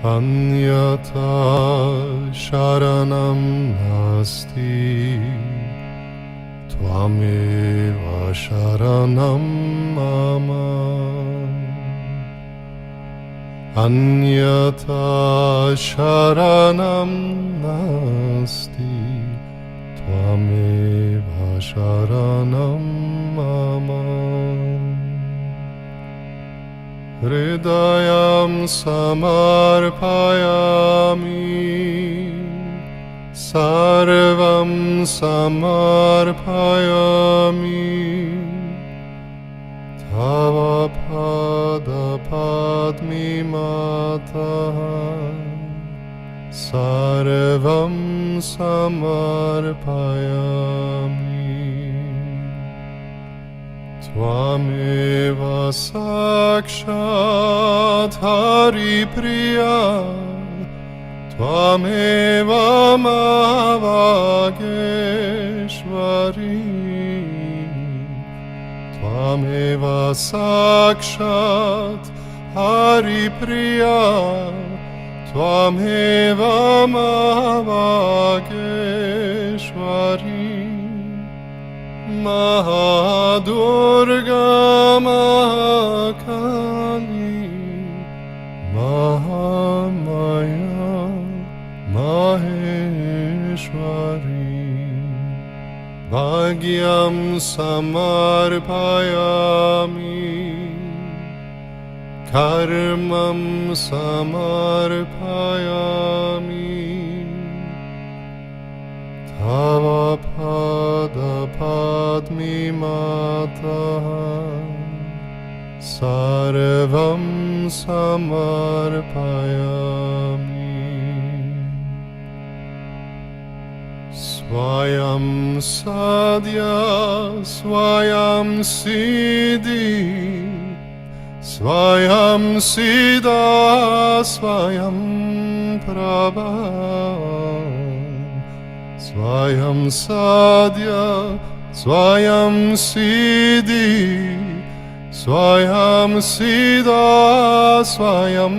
अन्यथा शरणं नास्ति त्वमेव शरणं मम अन्यथा शरणं नास्ति त्वमेव शरणं मम हृदयं समर्पयामि सर्वं समर्पयामि तव पादपद्मतः सर्वं समर्पयामि त्वमेव साक्षात् हरिप्रिया त्वमेव मावागेश्वरी त्वमेव साक्षात् हरिप्रिया त्वमेव मावागेश्वरी महादुर्गा महाकाली महामाया माहेश्वरी भाग्यं समर्पयामि कर्मं समर्पयामि तव पादपद्मतः सर्वं समर्पयामि स्वयं सद्य स्वयं सिद्धि स्वयं सिद्धा स्वयं प्रभा स्वयं सद्य स्वयं सिद्धि स्वयं सिद्धा स्वयं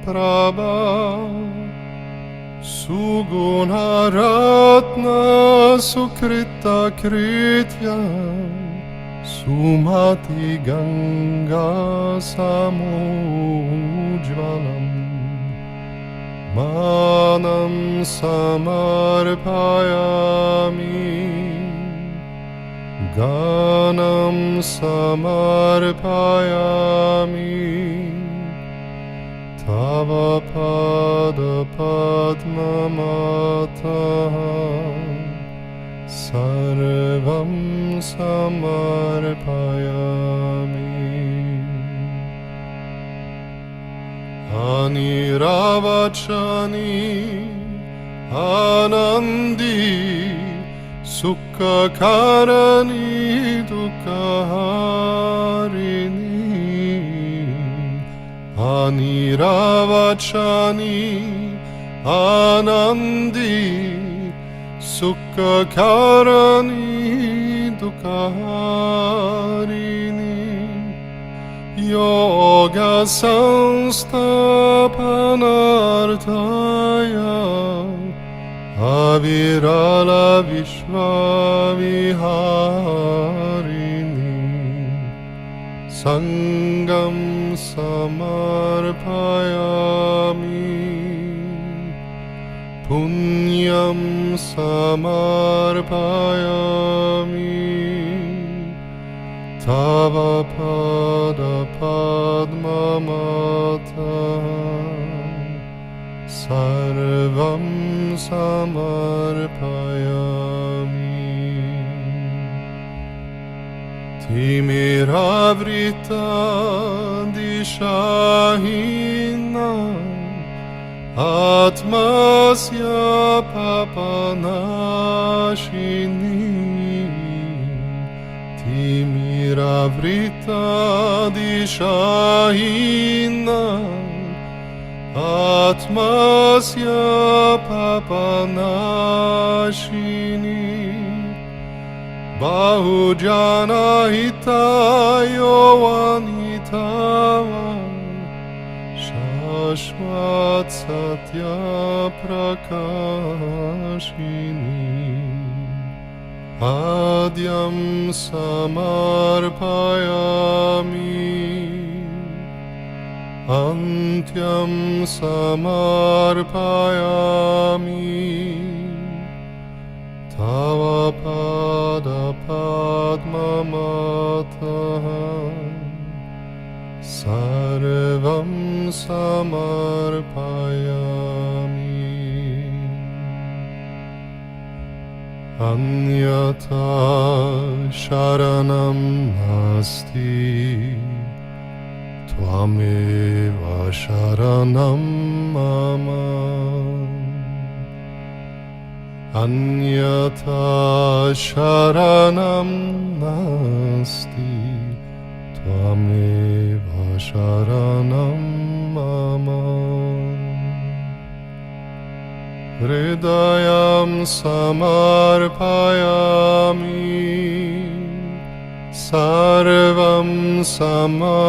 प्रभा सुगुणरत्न सुकृतकृत्या सुमति गंगा समुज्ज्वलम् मानं समर्पयामि गानं समर्पयामि तव पादपद्मतः सर्वं समर्पयामि अनिर्वचनीय आनन्दी सुखकारिणी दुःखहारिणी अनिर्वचनीय आनन्दी सुखकारिणी दुःखहारिणी योग संस्थापनार्थाय अविरल विश्वविहारिणी संगं समर्पयामि पुण्यं समर्पयामि तव पादपद्मतः सर्वं समर्पयामि तिमिरावृता दिशाहीना आत्मस्य पापनाशिनी तिमिरावृता दिशाहीना आत्मस्य पापनाशिनी बहुजनहिताय वनिताय शाश्वत सत्य प्रकाशिनी आद्यं समर्पयामि अन्त्यं समर्पयामि तव पादपद्ममतः सर्वं समर्पयामि अन्यथा शरणं नास्ति त्वमेव शरणं मम अन्यथा शरणं नास्ति त्वमेव शरणं मम हृदयं समर्पयामि सर्वं समर्पयामि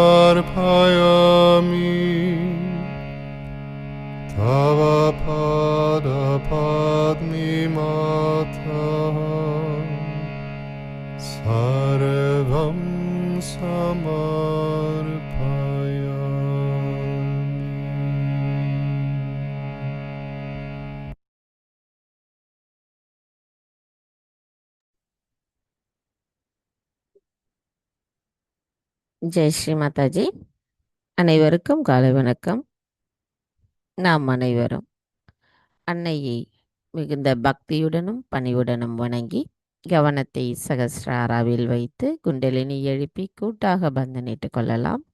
तव पादपद्ममतः सर्वं समर्पयामि. ஜெய் ஸ்ரீ மாதாஜி. அனைவருக்கும் காலை வணக்கம். நாம் அனைவரும் அன்னையை மிகுந்த பக்தியுடனும் பணிவுடனும் வணங்கி கவனத்தை சகஸ்ராராவில் வைத்து குண்டலினி எழுப்பி கூட்டாக பந்தனிட்டுக் கொள்ளலாம்.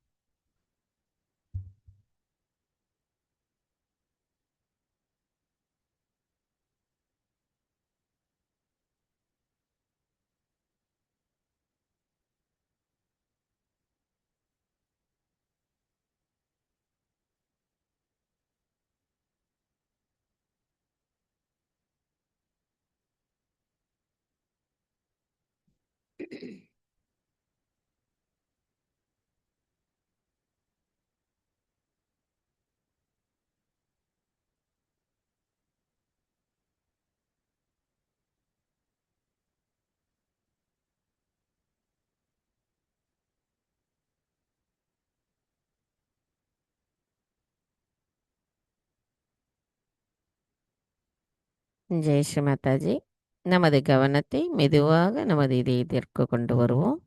ஜெய் ஸ்ரீ மாதாஜி. நமது கவனத்தை மெதுவாக நமது இதயத்திற்கு கொண்டு வருவோம்.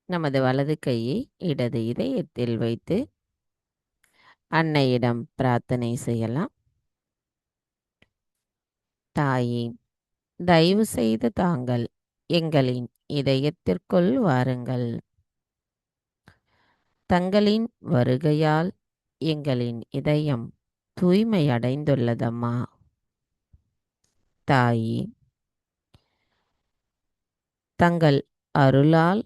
நமது வலது கையை இடது இதயத்தில் வைத்து அன்னையிடம் பிரார்த்தனை செய்யலாம். தாயே, தயவு செய்து தாங்கள் எங்களின் இதயத்திற்குள் வாருங்கள். தங்களின் வருகையால் எங்களின் இதயம் தூய்மையடைந்துள்ளதம்மா. தாயே, தங்கள் அருளால்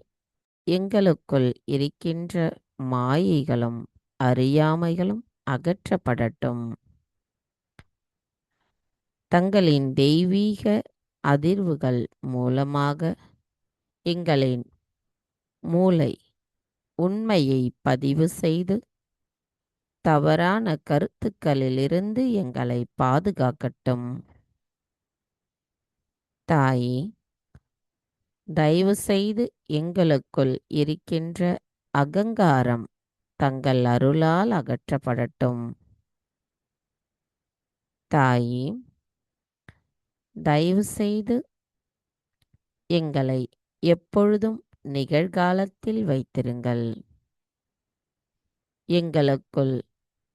எங்களுக்குள் இருக்கின்ற மாயைகளும் அறியாமைகளும் அகற்றப்படட்டும். தங்களின் தெய்வீக அதிர்வுகள் மூலமாக எங்களின் மூளை உண்மையை பதிவு செய்து தவறான கருத்துக்களிலிருந்து எங்களை பாதுகாக்கட்டும். தாயே, தயவு செய்து எங்களுக்குள் இருக்கின்ற அகங்காரம் தங்கள் அருளால் அகற்றப்படட்டும். தாயே, தயவு செய்து எங்களை எப்பொழுதும் நிகழ்காலத்தில் வைத்திருங்கள். எங்களுக்குள்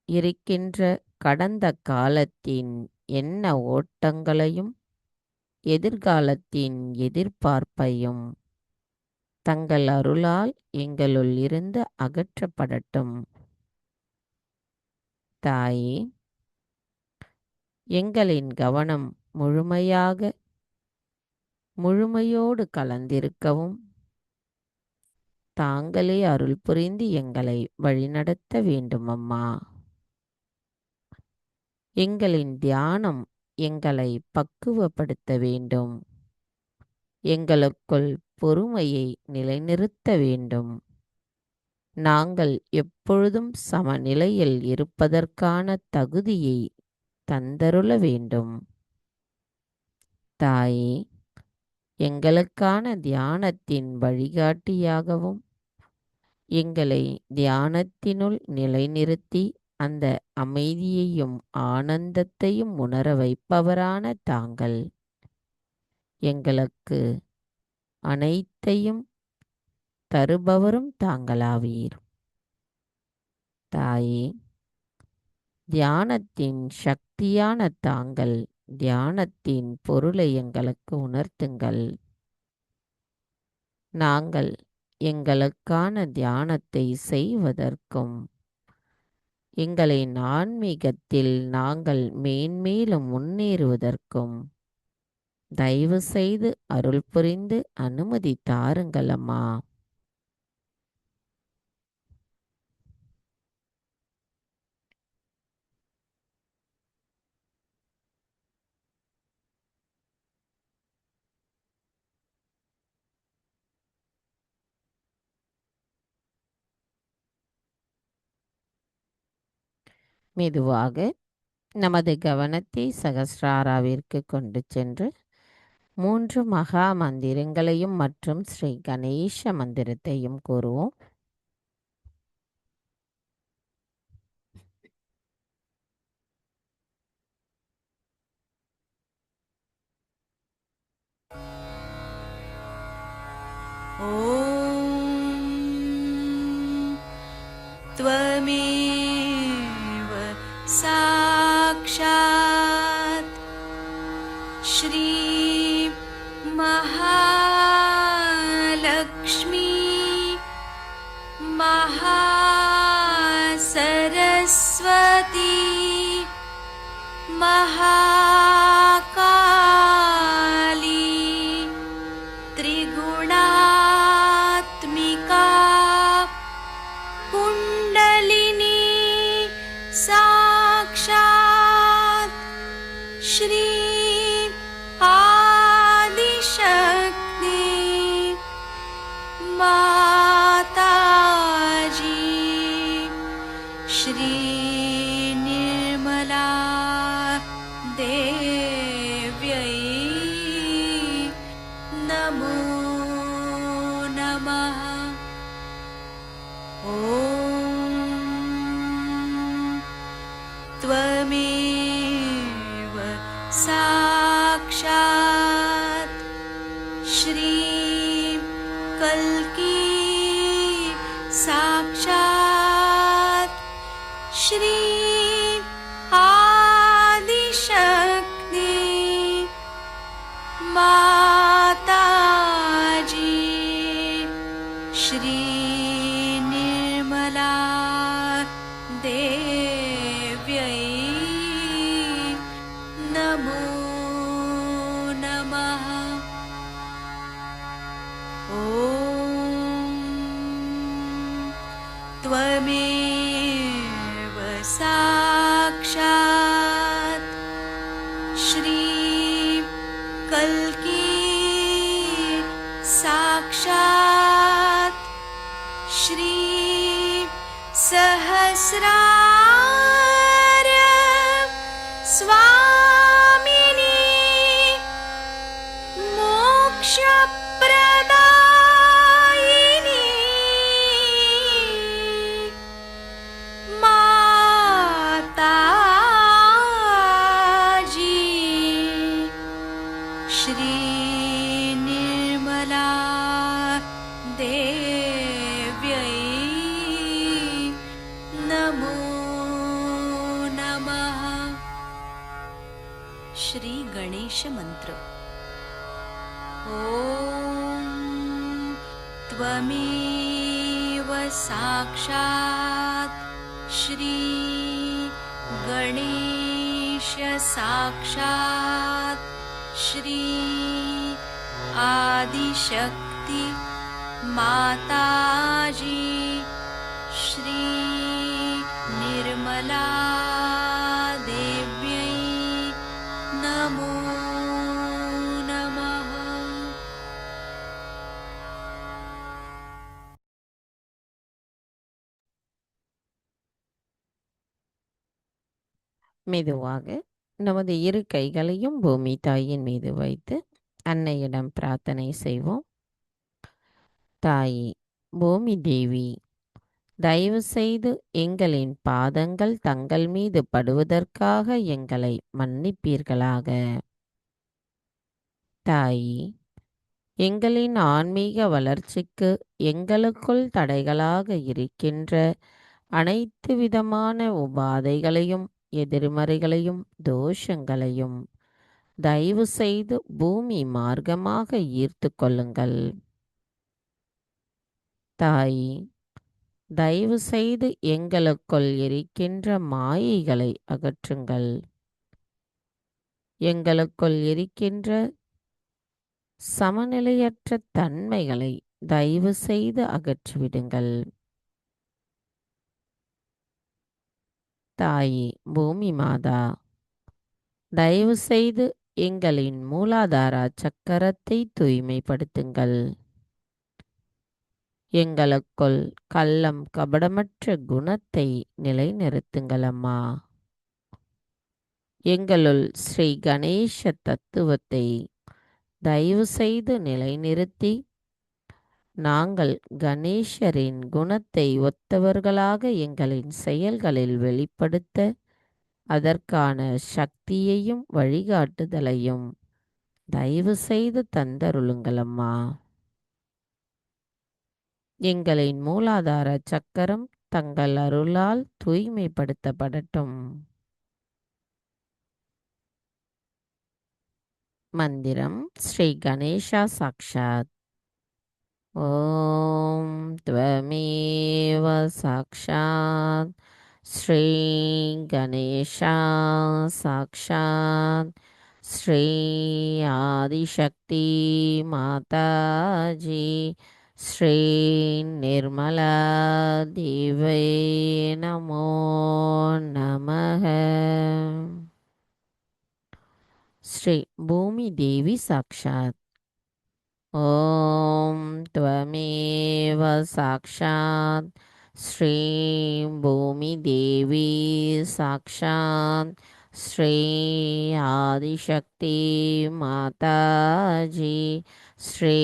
இருக்கின்ற கடந்த காலத்தின் எண்ண ஓட்டங்களையும் எதிர்காலத்தின் எதிர்பார்ப்பையும் தங்கள் அருளால் எங்களுள் இருந்து அகற்றப்படட்டும். தாயே, எங்களின் கவனம் முழுமையோடு கலந்திருக்கவும் தாங்களே அருள் புரிந்து எங்களை வழிநடத்த வேண்டும் அம்மா. எங்களின் தியானம் எங்களை பக்குவப்படுத்த வேண்டும். எங்களுக்குள் பொறுமையை நிலைநிறுத்த வேண்டும். நாங்கள் எப்பொழுதும் சமநிலையில் இருப்பதற்கான தகுதியை தந்தருள வேண்டும். தாயே, எங்களுக்கான தியானத்தின் வழிகாட்டியாகவும் எங்களை தியானத்தினுள் நிலைநிறுத்தி அந்த அமைதியையும் ஆனந்தத்தையும் உணர வைப்பவரான தாங்கள் எங்களுக்கு அனைத்தையும் தருபவரும் தாங்களாவீர். தாயே, தியானத்தின் சக்தியான தாங்கள் தியானத்தின் பொருளை எங்களுக்கு உணர்த்துங்கள். நாங்கள் எங்களுக்கான தியானத்தை செய்வதற்கும் எங்களை ஆன்மீகத்தில் நாங்கள் மேன்மேலும் முன்னேறுவதற்கும் தயவு செய்து அருள் புரிந்து அனுமதி தாருங்கள் அம்மா. மெதுவாக நமது கவனத்தை சகஸ்ராராவிற்கு கொண்டு சென்று 3 மகா மந்திரங்களையும் மற்றும் ஸ்ரீ கணேச மந்திரத்தையும் கூறுவோம். ॐ त्वमेव साक्षात् श्री महालक्ष्मी महासरस्वती महाकाली त्रिगुणात्मिका कुण्डलिनी साक्षात् श्री आदिशक्ति माताजी श्री निर्मला देव्यै नमो नमः। ॐ त्वमेव साक्षात् श्री कल्की साक्षात् श्री आदिशक्ति माताजी श्री निर्मला देव्यै नमो नमः। ॐ त्वमेव साक्षात् श्री कल्की साक्षात् श्री सहस्रार स्वामिनी मोक्षप्रदायिनी माताजी श्री निर्मला देव्यै नमो नमः। श्री गणेश मंत्र। ॐ त्वमेव साक्षात् श्री गणेश साक्षात् श्री आदिशक्ति माताजी श्री निर्मला देव्यै नमो மெதுவாக நமது இரு கைகளையும் பூமி தாயின் மீது வைத்து அன்னையிடம் பிரார்த்தனை செய்வோம். தாயே, பூமி தேவி, தயவு செய்து எங்களின் பாதங்கள் தங்கள் மீது படுவதற்காக எங்களை மன்னிப்பீர்களாக. தாயே, எங்களின் ஆன்மீக வளர்ச்சிக்கு எங்களுக்குள் தடைகளாக இருக்கின்ற அனைத்து விதமான உபாதைகளையும், எதிர்மறைகளையும், தோஷங்களையும் தயவு செய்து பூமி மார்க்கமாக ஈர்த்து கொள்ளுங்கள். தாயே, தயவு செய்து எங்களுக்குள் இருக்கின்ற மாயைகளை அகற்றுங்கள். எங்களுக்குள் இருக்கின்ற சமநிலையற்ற தன்மைகளை தயவு செய்து அகற்றிவிடுங்கள். தாயே, பூமி மாதா, தயவு செய்து எங்களின் மூலாதார சக்கரத்தை தூய்மைப்படுத்துங்கள். எங்களுக்குள் கள்ளம் கபடமற்ற குணத்தை நிலைநிறுத்துங்கள் அம்மா. எங்களுள் ஸ்ரீ கணேச தத்துவத்தை தயவு செய்து நிலைநிறுத்தி நாங்கள் கணேசரின் குணத்தை ஒத்தவர்களாக எங்களின் செயல்களில் வெளிப்படுத்த அதற்கான சக்தியையும் வழிகாட்டுதலையும் தயவு செய்து தந்தருளுங்கள் அம்மா. எங்களின் மூலாதார சக்கரம் தங்கள் அருளால் தூய்மைப்படுத்தப்படட்டும். மந்திரம் ஸ்ரீ கணேசா சாக்ஷாத். ஓம் த்வமேவ சாக்ஷாத் ஸ்ரீ கணேசா சாக்ஷாத் ஸ்ரீ ஆதிசக்தி மாதாஜி ஸ்ரீ நிர்மலா தேவை நமோ நமः. ஸ்ரீ பூமி தேவி சாக்ஷாத். ஓம் த்வமேவ சாக்ஷாத் ஸ்ரீ பூமி தேவி சாக்ஷாத் ஸ்ரீ ஆதிசக்தி மாதாஜி ஸ்ரீ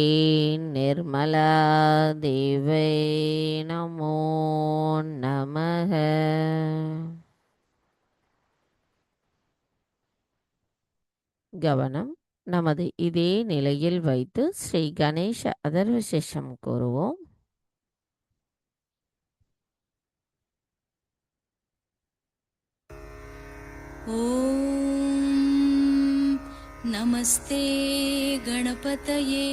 நிர்மலா தேவை நமோ நமः. கவனம் நமது இதே நிலையில் வைத்து ஸ்ரீ கணேச அதர்வசேஷம் கூறுவோம். ॐ नमस्ते गणपतये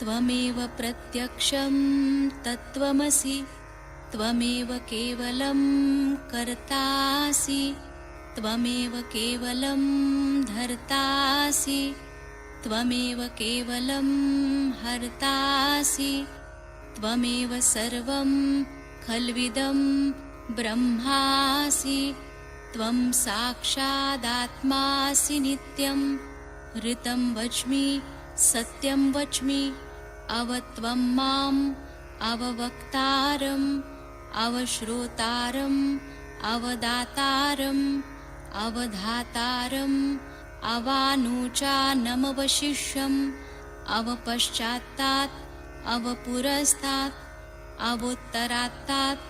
त्वमेव प्रत्यक्षं तत्त्वमसि त्वमेव केवलं कर्तासि त्वमेव केवलं धर्तासि त्वमेव केवलं हर्तासि त्वमेव सर्वं खल्विदं ब्रह्मासि त्वं साक्षादात्मासि नित्यं ऋतं वच्मि सत्यं वच्मि अवत्वं माम् अववक्तारम् अवश्रोतारम् अवदातारम् अवधातारम् अवानुचानमवशिष्यम् अवपश्चात्तात् अवपुरस्तात् अवोत्तरात्तात्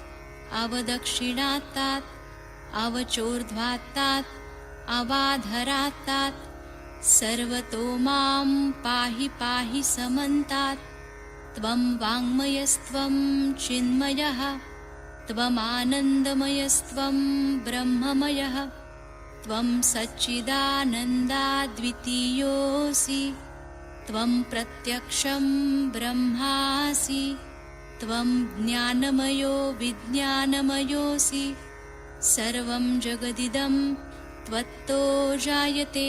अवदक्षिणात्तात् अवचोर्ध्वात्तात् अवाधरात्तात् सर्वतो मां पाहि पाहि समन्तात् त्वं वाङ्मयस्त्वं चिन्मयः त्वमानन्दमयस्त्वं ब्रह्ममयः त्वं सच्चिदानन्दाद्वितीयोऽसि त्वं प्रत्यक्षं ब्रह्मासि त्वं ज्ञानमयो विज्ञानमयोऽसि सर्वं जगदिदं त्वत्तो जायते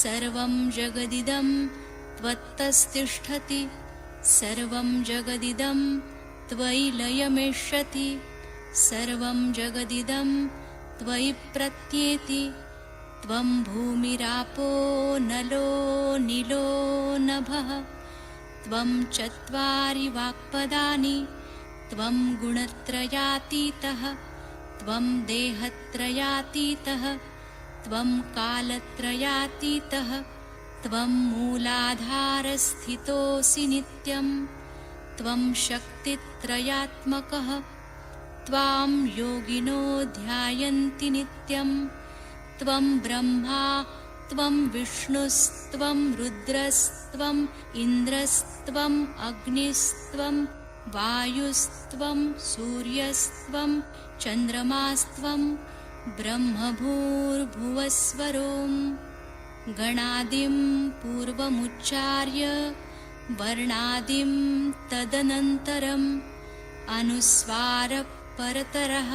सर्वं जगदिदं त्वत्तस्तिष्ठति सर्वं जगदिदं त्वयि लयमेष्यति सर्वं जगदिदं त्वयि प्रत्येति त्वं भूमिरापो नलो नीलो नभः त्वं चत्वारि वाक्पदानि त्वं गुणत्रयातीतः त्वं देहत्रयातीतः त्वं कालत्रयातीतः त्वं मूलाधारस्थितोऽसि नित्यं त्वं शक्तित्रयात्मकः त्वां योगिनो ध्यायन्ति नित्यं त्वं ब्रह्मा त्वं विष्णुस्त्वं रुद्रस्त्वम् इन्द्रस्त्वम् अग्निस्त्वं वायुस्त्वं सूर्यस्त्वं चन्द्रमास्त्वं ब्रह्मभूर्भुवस्वरों गणादिं पूर्वमुच्चार्य वर्णादिं तदनन्तरम् अनुस्वारपरतरः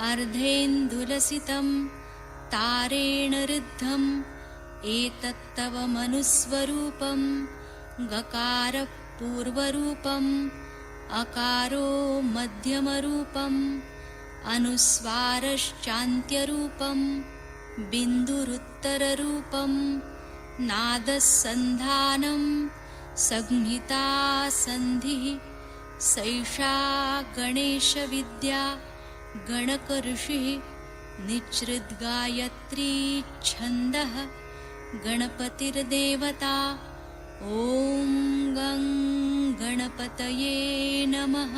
अर्धेन्दुलसितं तारेण ऋद्धम् एतत्तव मनुस्वरूपं गकारपूर्वरूपम् अकारो मध्यमरूपम् अनुस्वारश्चान्त्यरूपं बिन्दुरुत्तररूपं नादसन्धानं संहिता सन्धिः सैषा गणेशविद्या गणकऋषिः निच्छृद्गायत्री छन्दः गणपतिर्देवता ॐ गं गणपतये नमः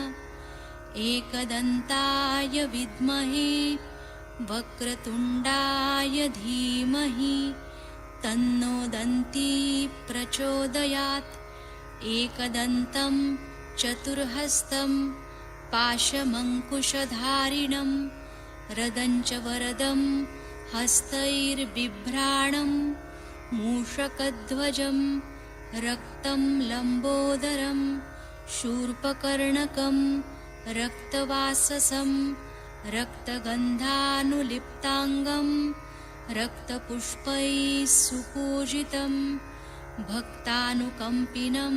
एकदन्ताय विद्महे वक्रतुण्डाय धीमहि तन्नो दन्ती प्रचोदयात् एकदन्तं चतुर्हस्तं पाशमङ्कुशधारिणं रदञ्च वरदं हस्तैर्बिभ्राणं मूषकध्वजं रक्तं लम्बोदरं शूर्पकर्णकं रक्तवाससं रक्तगन्धानुलिप्ताङ्गं रक्तपुष्पैः सुपूजितं भक्तानुकम्पिनं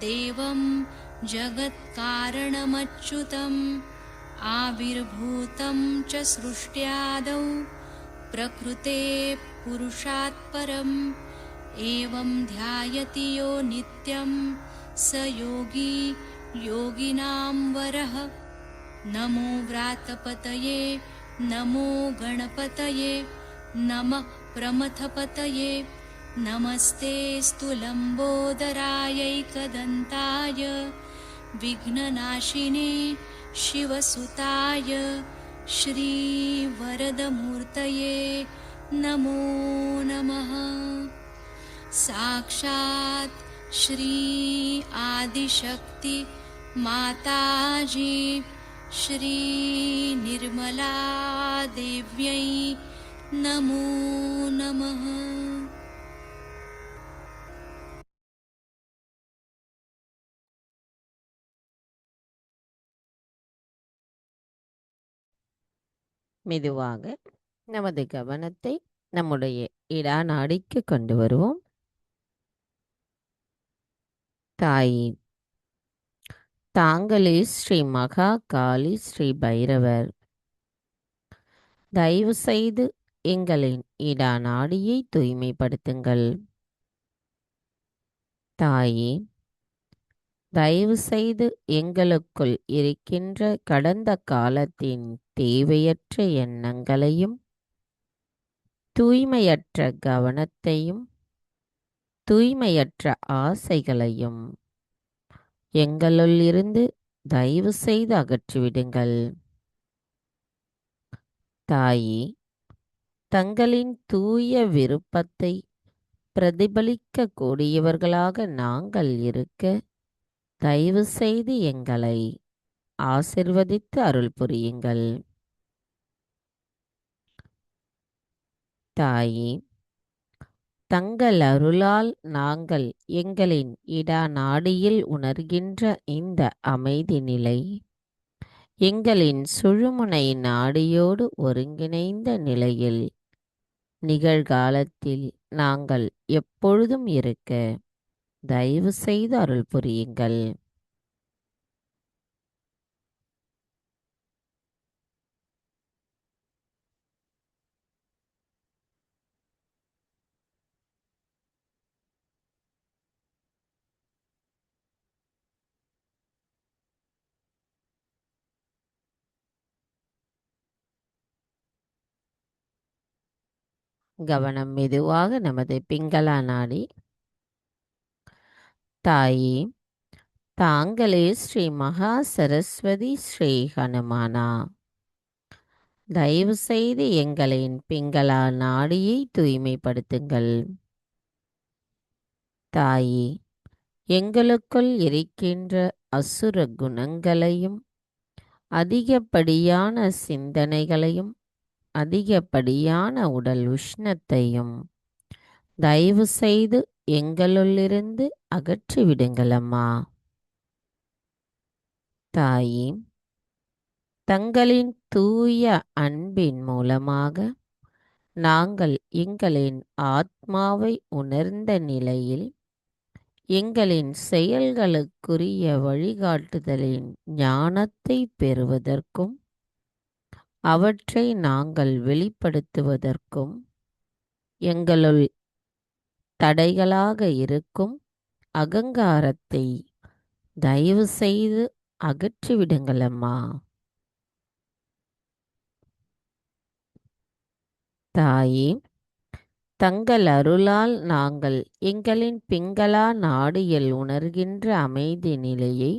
देवं जगत्कारणमच्युतम् आविर्भूतं च सृष्ट्यादौ प्रकृते पुरुषात् परम् एवं ध्यायति यो नित्यं स योगी योगिनां वरः नमो व्रातपतये नमो गणपतये नमः प्रमथपतये नमस्तेऽस्तु लम्बोदरायैकदन्ताय विघ्ननाशिने शिवसुताय श्रीवरदमूर्तये नमो नमः साक्षात् श्री आदिशक्ति माताजी श्री निर्मला देव्यै नमो नमः। மெதுவாக நமது கவனத்தை நம்முடைய இடா நாடிக்கு கொண்டு வருவோம். தாயே, தாங்களே ஸ்ரீ மகா காளி ஸ்ரீ பைரவர். தயவு செய்து எங்களின் இடா நாடியை தூய்மைப்படுத்துங்கள். தாயே, தயவு செய்து எங்களுக்குள் இருக்கின்ற கடந்த காலத்தின் தேவையற்ற எண்ணங்களையும் தூய்மையற்ற கவனத்தையும் தூய்மையற்ற ஆசைகளையும் எங்களுள்ளிருந்து தயவு செய்து அகற்றிவிடுங்கள். தாயே, தங்களின் தூய விருப்பத்தை பிரதிபலிக்க கூடியவர்களாக நாங்கள் இருக்க தயவு செய்து எங்களை ஆசிர்வதித்து அருள் புரியுங்கள். தாயே, தங்கள் அருளால் நாங்கள் எங்களின் இடா நாடியில் உணர்கின்ற இந்த அமைதி நிலை எங்களின் சுழுமுனை நாடியோடு ஒருங்கிணைந்த நிலையில் நிகழ்காலத்தில் நாங்கள் எப்பொழுதும் இருக்க தயவு செய்து அருள் புரியுங்கள். கவனம் மெதுவாக நமது பிங்களா நாடி. தாயே, தாங்களே ஸ்ரீ மகா சரஸ்வதி ஸ்ரீ ஹனுமானா. தயவு செய்து எங்களின் பிங்களா நாடியை தூய்மைப்படுத்துங்கள். தாயே, எங்களுக்குள் இருக்கின்ற அசுர குணங்களையும் அதிகப்படியான சிந்தனைகளையும் அதிகப்படியான உடல் உஷ்ணத்தையும் தயவு செய்து எங்களுள்ளிருந்து அகற்றிவிடுங்களம்மா. தாயே, தங்களின் தூய அன்பின் மூலமாக நாங்கள் எங்களின் ஆத்மாவை உணர்ந்த நிலையில் எங்களின் செயல்களுக்குரிய வழிகாட்டுதலின் ஞானத்தை பெறுவதற்கும் அவற்றை நாங்கள் வெளிப்படுத்துவதற்கும் எங்களுள் தடைகளாக இருக்கும் அகங்காரத்தை தயவு செய்து அகற்றிவிடுங்களம்மா. தாயே, தங்கள் அருளால் நாங்கள் எங்களின் பிங்களா நாடியில் உணர்கின்ற அமைதி நிலையை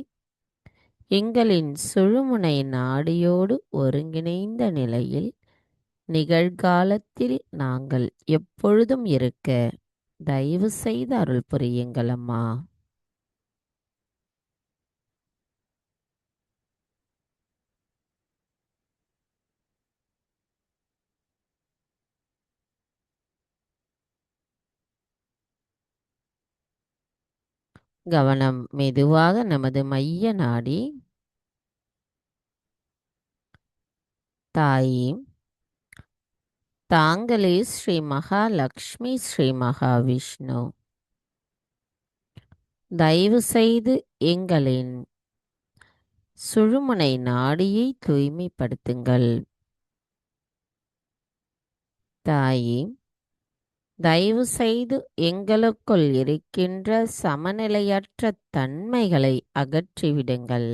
எங்களின் சுழுமுனை நாடியோடு ஒருங்கிணைந்த நிலையில் நிகழ்காலத்தில் நாங்கள் எப்பொழுதும் இருக்க தயவு செய்து அருள் புரியுங்களம்மா. கவனம் மெதுவாக நமது மைய நாடி. தாயே, தாங்களே ஸ்ரீ மகாலட்சுமி ஸ்ரீ மகாவிஷ்ணு. தயவு செய்து எங்களின் சுழுமுனை நாடியை தூய்மைப்படுத்துங்கள். தாயே, தயவு செய்து எங்களுக்குள் இருக்கின்ற சமநிலையற்ற தன்மைகளை அகற்றிவிடுங்கள்.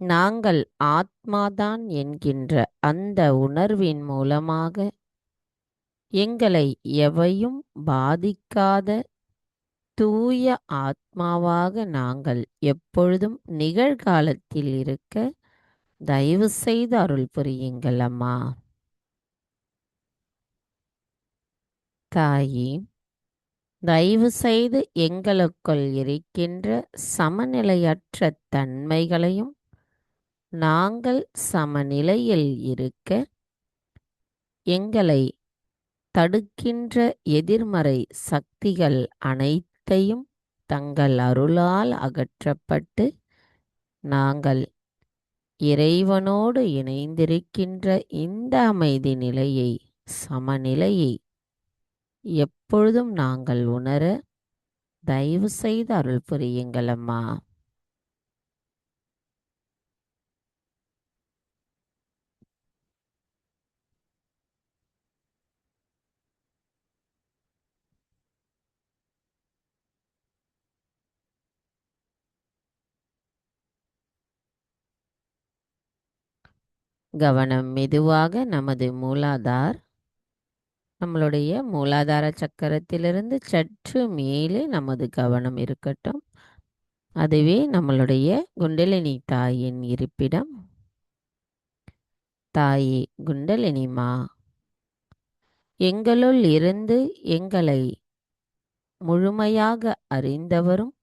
நாங்கள் ஆத்மாதான் என்கின்ற அந்த உணர்வின் மூலமாக எங்களை எவையும் பாதிக்காத தூய ஆத்மாவாக நாங்கள் எப்பொழுதும் நிகழ்காலத்தில் இருக்க தயவு செய்து அருள் புரியுங்கள் அம்மா. தாயே, தயவு செய்து எங்களுக்குள் இருக்கின்ற சமநிலையற்ற தன்மைகளையும் நாங்கள் சமநிலையில் இருக்க எங்களை தடுக்கின்ற எதிர்மறை சக்திகள் அனைத்தையும் தங்கள் அருளால் அகற்றப்பட்டு நாங்கள் இறைவனோடு இணைந்திருக்கின்ற இந்த அமைதி நிலையை சமநிலையை எப்பொழுதும் நாங்கள் உணர தயவு செய்து அருள் புரியுங்கள் அம்மா. கவனம் மெதுவாக நமது மூலாதார். நம்மளுடைய மூலாதார சக்கரத்திலிருந்து சற்று மேலே நமது கவனம் இருக்கட்டும். அதுவே நம்மளுடைய குண்டலினி தாயின் இருப்பிடம். தாயே குண்டலினிமா, எங்களுள் இருந்து எங்களை முழுமையாக அறிந்தவரும்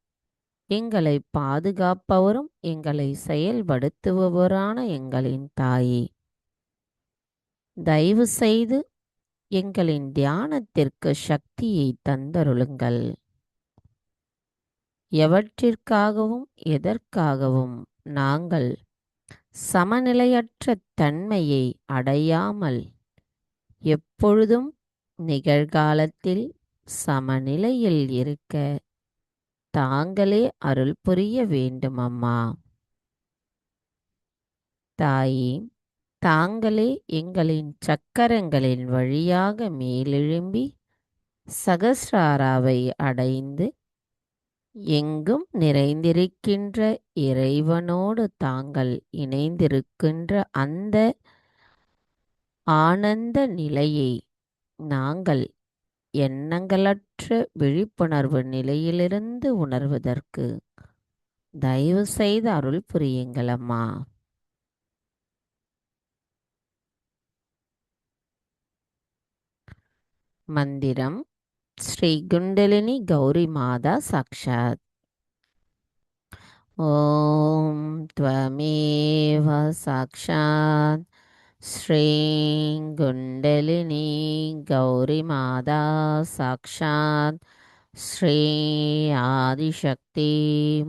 எங்களை பாதுகாப்பவரும் எங்களை செயல்படுத்துபவரான எங்களின் தாயே, தயவு செய்து எங்களின் தியானத்திற்கு சக்தியை தந்தருளுங்கள். எவற்றிற்காகவும் எதற்காகவும் நாங்கள் சமநிலையற்ற தன்மையை அடையாமல் எப்பொழுதும் நிகழ்காலத்தில் சமநிலையில் இருக்க தாங்களே அருள் புரிய வேண்டும் அம்மா. தாயே, தாங்களே எங்களின் சக்கரங்களின் வழியாக மேலெழும்பி சகஸ்ராராவை அடைந்து எங்கும் நிறைந்திருக்கின்ற இறைவனோடு தாங்கள் இணைந்திருக்கின்ற அந்த ஆனந்த நிலையை நாங்கள் எண்ணங்களற்ற விழிப்புணர்வு நிலையிலிருந்து உணர்வதற்கு தயவு செய்து அருள் புரியுங்கள் அம்மா. மந்திரம் ஸ்ரீ குண்டலினி கௌரி மாதா சாக்ஷாத். ஓம் த்வமேவ சாக்ஷாத் ஸ்ரீ குண்டலினி கௌரி மாதா சாக்ஷாத் ஸ்ரீ ஆதிசக்தி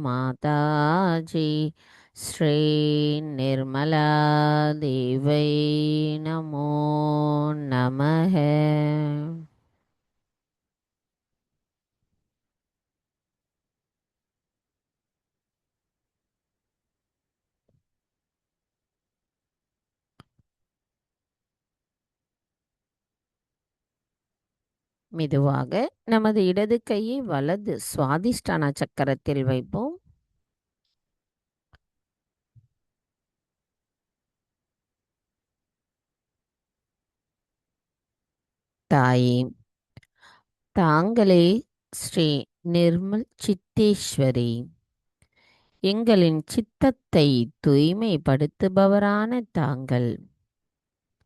மாதாஜி ஸ்ரீ நிர்மலா தேவை நமோ நமஹ. மெதுவாக நமது இடது கையை வலது சுவாதிஷ்டான சக்கரத்தில் வைப்போம். தாயே, தாங்களே ஸ்ரீ நிர்மல் சித்தேஸ்வரி, எங்களின் சித்தத்தை தூய்மைப்படுத்துபவரான தாங்கள்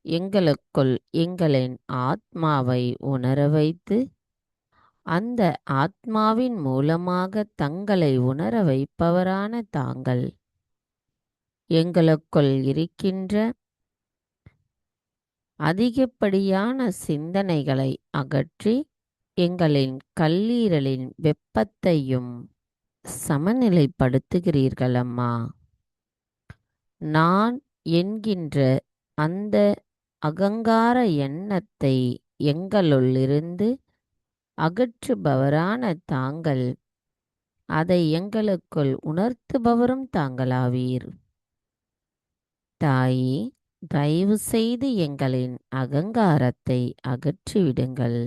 எங்களுக்குள் எங்களின் ஆத்மாவை உணர வைத்து அந்த ஆத்மாவின் மூலமாக தங்களை உணர வைப்பவரான தாங்கள் எங்களுக்குள் இருக்கின்ற அதிகப்படியான சிந்தனைகளை அகற்றி எங்களின் கல்லீரலின் வெப்பத்தையும் சமநிலைப்படுத்துகிறீர்கள் அம்மா. நான் என்கின்ற அந்த அகங்கார எண்ணத்தை எங்களுள்ளிருந்து அகற்றுபவரான தாங்கள் அதை எங்களுக்குள் உணர்த்துபவரும் தாங்களாவீர். தாயே, தயவு செய்து எங்களின் அகங்காரத்தை அகற்றிவிடுங்கள்.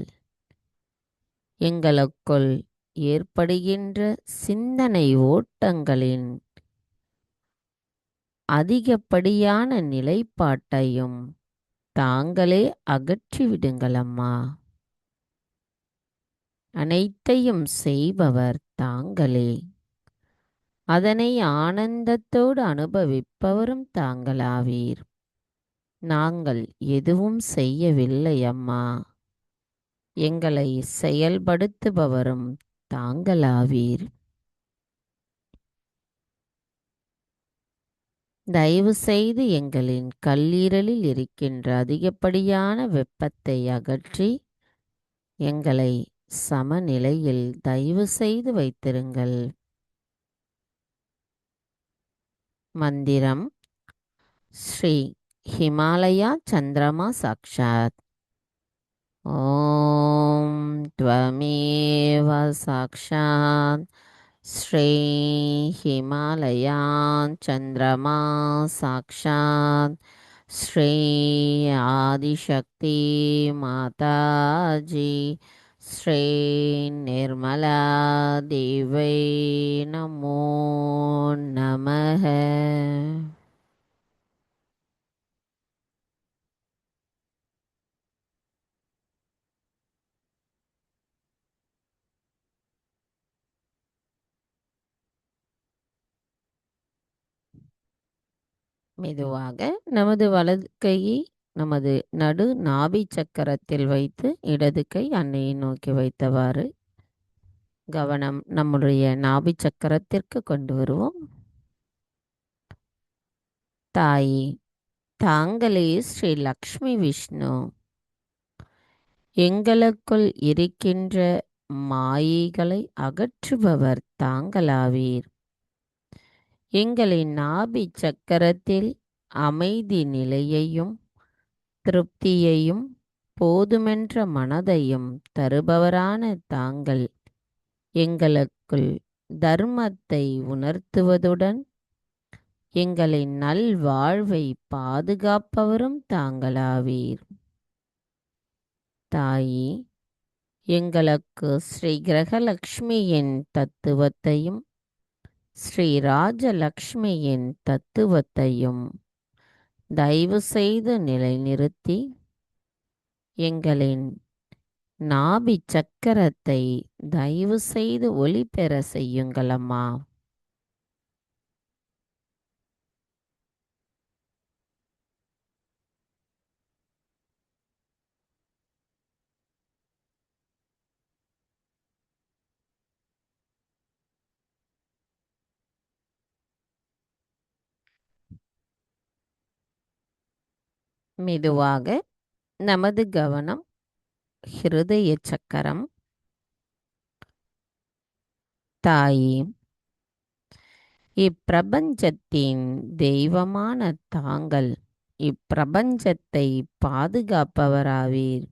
எங்களுக்குள் ஏற்படுகின்ற சிந்தனை ஓட்டங்களின் அதிகப்படியான நிலைப்பாட்டையும் தாங்களே அகற்றிவிடுங்கள் அம்மா. அனைத்தையும் செய்பவர் தாங்களே, அதனை ஆனந்தத்தோடு அனுபவிப்பவரும் தாங்களாவீர். நாங்கள் எதுவும் செய்யவில்லை அம்மா, எங்களை செயல்படுத்துபவரும் தாங்களாவீர். தயவு செய்து எங்களின் கல்லீரலில் இருக்கின்ற அதிகப்படியான வெப்பத்தை அகற்றி எங்களை சமநிலையில் தயவு செய்து வைத்திருங்கள். மந்திரம் ஸ்ரீ ஹிமாலயா சந்திரமா சாக்ஷாத். ஓம் த்வமேவ சாக்ஷாத் ஸ்ரீ ஹிமாலயா சந்திரமா சாக்ஷாத் ஸ்ரீ ஆதிசக்தி மாதாஜி ஸ்ரீ நிர்மலா தேவை நமோ நமஹ. மெதுவாக நமது வலது கையை நமது நடு நாபி சக்கரத்தில் வைத்து இடது கை அன்னையை நோக்கி வைத்தவாறு கவனம் நம்முடைய நாபி சக்கரத்திற்கு கொண்டு வருவோம். தாயே, தாங்களே ஸ்ரீ லக்ஷ்மி விஷ்ணு, எங்களுக்குள் இருக்கின்ற மாயைகளை அகற்றுபவர் தாங்களாவீர். எங்களின் நாபி சக்கரத்தில் அமைதி நிலையையும் திருப்தியையும் போதுமென்ற மனதையும் தருபவரான தாங்கள் எங்களுக்குள் தர்மத்தை உணர்த்துவதுடன் எங்களின் நல்வாழ்வை பாதுகாப்பவரும் தாங்களாவீர். தாயே, எங்களுக்கு ஸ்ரீ கிரகலக்ஷ்மியின் தத்துவத்தையும் ஸ்ரீ ராஜலக்ஷ்மியின் தத்துவத்தையும் தயவு செய்து நிலைநிறுத்தி எங்களின் நாபி சக்கரத்தை தயவு செய்து ஒளி பெற செய்யுங்கள் அம்மா. மெதுவாக நமது கவனம் ஹிருதய சக்கரம். தாயே, இப்பிரபஞ்சத்தின் தெய்வமான தாங்கள் இப்பிரபஞ்சத்தை பாதுகாப்பவராவீர்.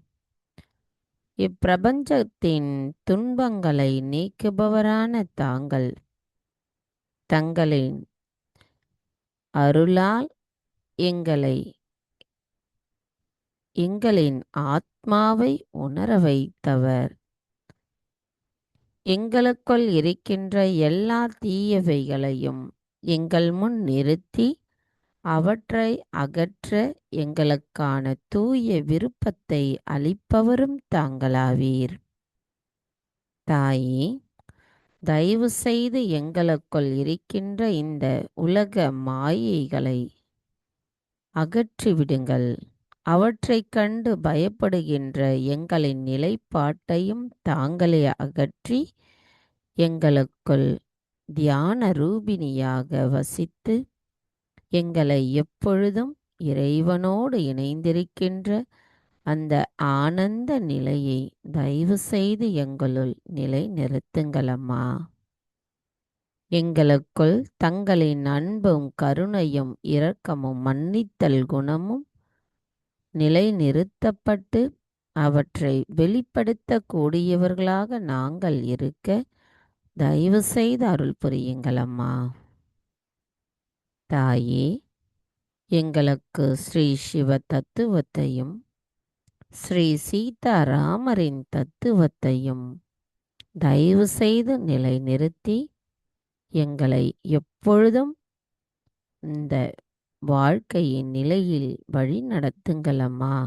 இப்பிரபஞ்சத்தின் துன்பங்களை நீக்குபவரான தாங்கள் தங்களின் அருளால் எங்களின் ஆத்மாவை உணர வைத்தவர். எங்களுக்குள் இருக்கின்ற எல்லா தீயவைகளையும் எங்கள் முன் நிறுத்தி அவற்றை அகற்ற எங்களுக்கான தூய விருப்பத்தை அளிப்பவரும் தாங்களாவீர். தாயே, தயவு செய்து எங்களுக்குள் இருக்கின்ற இந்த உலக மாயைகளை அகற்றிவிடுங்கள். அவற்றைக் கண்டு பயப்படுகின்ற எங்களின் நிலைப்பாட்டையும் தாங்களே அகற்றி எங்களுக்குள் தியான ரூபிணியாக வசித்து எங்களை எப்பொழுதும் இறைவனோடு இணைந்திருக்கின்ற அந்த ஆனந்த நிலையை தயவு செய்து எங்களுள் நிலை நிறுத்துங்களம்மா. எங்களுக்குள் தங்களின் அன்பும் கருணையும் இரக்கமும் மன்னித்தல் குணமும் நிலை நிறுத்தப்பட்டு அவற்றை வெளிப்படுத்தக்கூடியவர்களாக நாங்கள் இருக்க தயவு செய்து அருள் புரியுங்களம்மா. தாயே, எங்களுக்கு ஸ்ரீ சிவ தத்துவத்தையும் ஸ்ரீ சீதாராமரின் தத்துவத்தையும் தயவு செய்து நிலைநிறுத்தி எங்களை எப்பொழுதும் இந்த வாழ்க்கையின் நிலையில் வழி நடத்துங்களம்மா.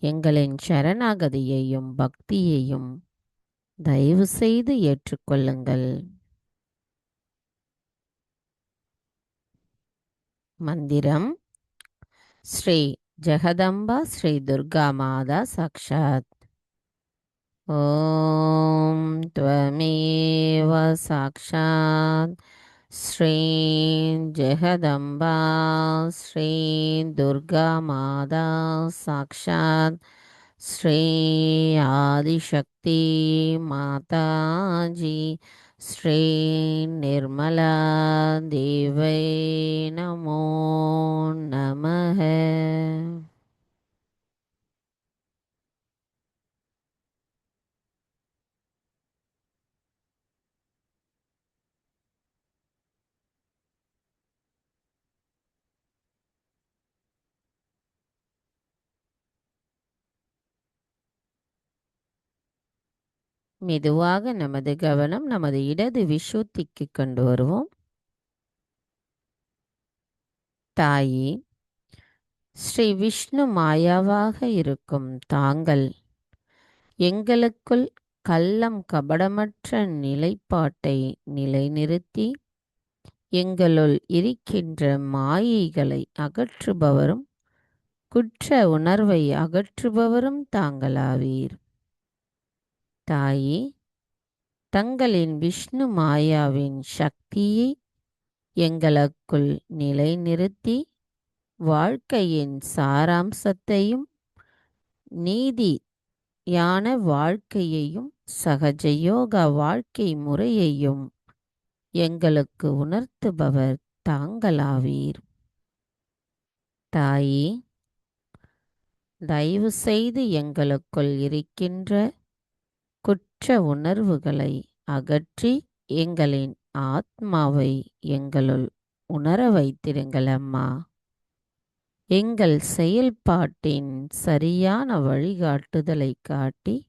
எங்களின் சரணாகதியையும் பக்தியையும் தயவு செய்து ஏற்றுக்கொள்ளுங்கள். மந்திரம். ஸ்ரீ ஜெகதம்பா ஸ்ரீ துர்கா மாதா சாக்ஷாத். ஓம் த்வமேவ சாக்ஷாத் ஸ்ரீ ஜெகதம்பா ஸ்ரீ துர்கா மாதா சாக்ஷாத் ஸ்ரீ ஆதிசக்தி மாதாஜி ஸ்ரீ நிர்மலா தேவை நமோ நமः. மெதுவாக நமது கவனம் நமது இடது விசுத்திக்கு கொண்டு வருவோம். தாயே, ஸ்ரீ விஷ்ணு மாயாவாக இருக்கும் தாங்கள் எங்களுக்குள் கள்ளம் கபடமற்ற நிலைப்பாட்டை நிலைநிறுத்தி எங்களுள் இருக்கின்ற மாயைகளை அகற்றுபவரும் குற்ற உணர்வை அகற்றுபவரும் தாங்களாவீர். தாயே, தங்களின் விஷ்ணு மாயாவின் சக்தியை எங்களுக்குள் நிலைநிறுத்தி வாழ்க்கையின் சாராம்சத்தையும் நீதியான வாழ்க்கையையும் சகஜயோக வாழ்க்கை முறையையும் எங்களுக்கு உணர்த்துபவர் தாங்களாவீர். தாயே, தயவு செய்து எங்களுக்குள் இருக்கின்ற குற்ற உணர்வுகளை அகற்றி எங்களின் ஆத்மாவை எங்களுள் உணர வைத்திருங்கள் அம்மா. எங்கள் செயல்பாட்டின் சரியான வழிகாட்டுதலை காட்டி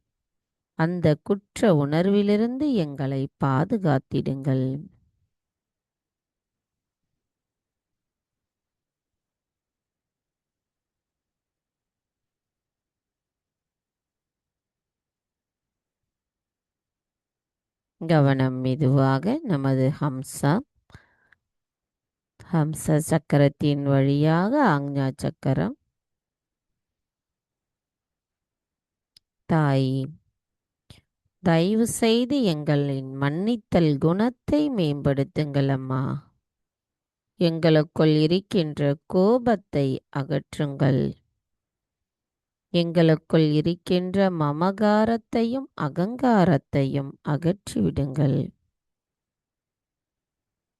அந்த குற்ற உணர்விலிருந்து எங்களை பாதுகாத்திடுங்கள். கவனம் மெதுவாக நமது ஹம்ச சக்கரத்தின் வழியாக ஆக்ஞா சக்கரம். தாய், தயவு செய்து எங்களின் மன்னித்தல் குணத்தை மேம்படுத்துங்கள் அம்மா. எங்களுக்குள் இருக்கின்ற கோபத்தை அகற்றுங்கள். எங்களுக்குள் இருக்கின்ற மமகாரத்தையும் அகங்காரத்தையும் அகற்றிவிடுங்கள்.